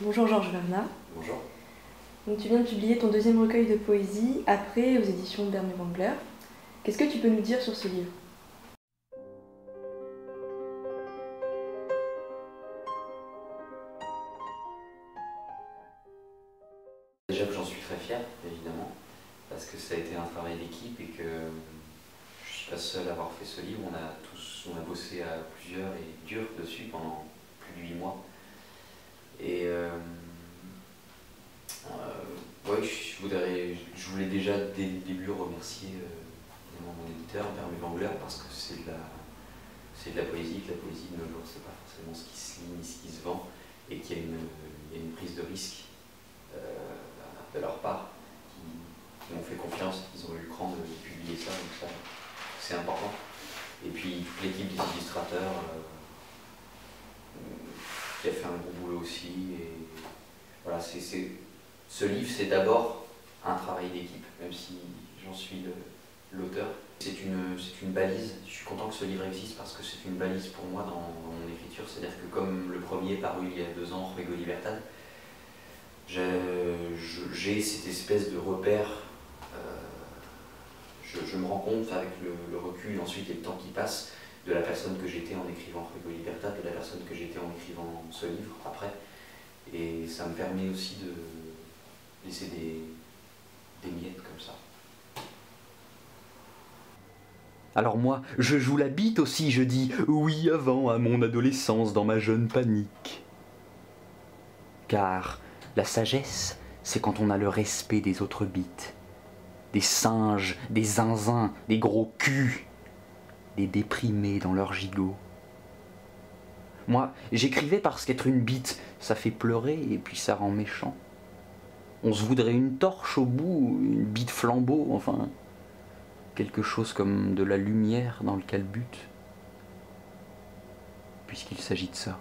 Bonjour Georges Vernat. Bonjour. Donc, tu viens de publier ton deuxième recueil de poésie, Après, aux éditions d'Hermé Wangler. Qu'est-ce que tu peux nous dire sur ce livre? Déjà que j'en suis très fier, évidemment, parce que ça a été un travail d'équipe et que je ne suis pas seul à avoir fait ce livre. On a bossé à plusieurs et dur dessus pendant plus de 8 mois. Et ouais, je voulais déjà dès le début remercier évidemment mon éditeur, Hermé Wangler, parce que c'est de la poésie, que la poésie de nos jours, c'est pas forcément ce qui se lit ni ce qui se vend, et qu'il y a il y a une prise de risque de leur part, qui m'ont fait confiance, qu'ils ont eu le cran de publier ça, donc ça c'est important. Et puis toute l'équipe des illustrateurs qui a fait un bon boulot aussi. Et voilà, ce livre c'est d'abord un travail d'équipe, même si j'en suis l'auteur. C'est une balise, je suis content que ce livre existe parce que c'est une balise pour moi dans mon écriture, c'est-à-dire que comme le premier est paru il y a 2 ans, Ruego Libertad, j'ai cette espèce de repère, je me rends compte avec le recul ensuite et le temps qui passe de la personne que j'étais en écrivant Ruego Libertad, de la personne que j'étais en écrivant ce livre après, et ça me permet aussi de laisser des miettes comme ça. Alors moi, je joue la bite aussi, je dis oui avant à mon adolescence dans ma jeune panique. Car la sagesse, c'est quand on a le respect des autres bites. Des singes, des zinzins, des gros culs, des déprimés dans leur gigot. Moi, j'écrivais parce qu'être une bite, ça fait pleurer et puis ça rend méchant. On se voudrait une torche au bout, une bite flambeau, enfin, quelque chose comme de la lumière dans le calbut, puisqu'il s'agit de ça.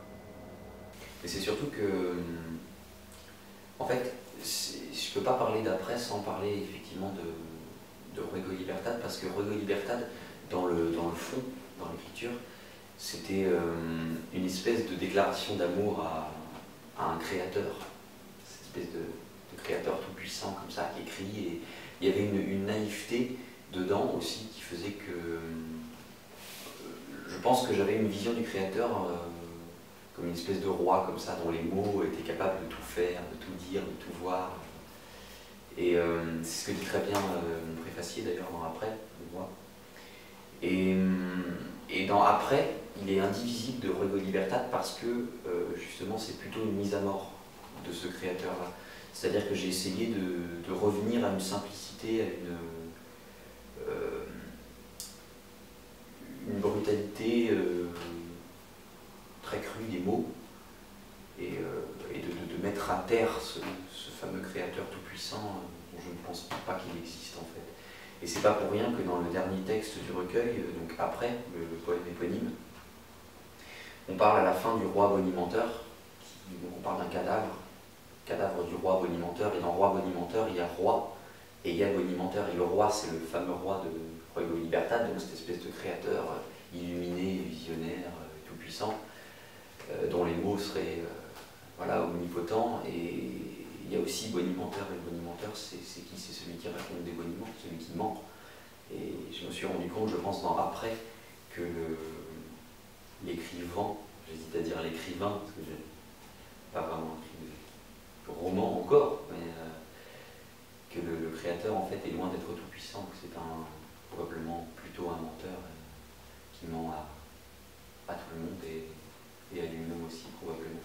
Mais c'est surtout que, en fait, je ne peux pas parler d'après sans parler effectivement de Ruego Libertad, parce que Ruego Libertad, dans le fond, dans l'écriture, c'était une espèce de déclaration d'amour à un créateur, cette espèce de créateur tout-puissant comme ça qui écrit, et il y avait une naïveté dedans aussi qui faisait que je pense que j'avais une vision du créateur comme une espèce de roi comme ça, dont les mots étaient capables de tout faire, de tout dire, de tout voir. Et c'est ce que dit très bien mon préfacier d'ailleurs dans Après, on voit. Et dans Après, il est indivisible de Ruego Libertad parce que justement c'est plutôt une mise à mort de ce créateur-là. C'est-à-dire que j'ai essayé de revenir à une simplicité, à une brutalité très crue des mots, et de mettre à terre ce fameux créateur tout-puissant dont je ne pense pas qu'il existe en fait. Et c'est pas pour rien que dans le dernier texte du recueil, donc Après, le poème éponyme, on parle à la fin du roi bonimenteur, donc on parle d'un cadavre du roi bonimenteur, et dans roi bonimenteur il y a roi et il y a bonimenteur, et le roi c'est le fameux roi de Ruego Libertad, donc cette espèce de créateur illuminé, visionnaire, tout-puissant, dont les mots seraient voilà, omnipotents. Et il y a aussi bonimenteur, et bonimenteur c'est qui? C'est celui qui raconte des boniments, celui qui ment. Et je me suis rendu compte, je pense dans Après, que l'écrivain, j'hésite à dire l'écrivain, parce que j'ai pas vraiment écrit de roman encore, mais que le créateur en fait est loin d'être tout puissant, que c'est probablement plutôt un menteur qui ment à tout le monde et à lui-même aussi probablement.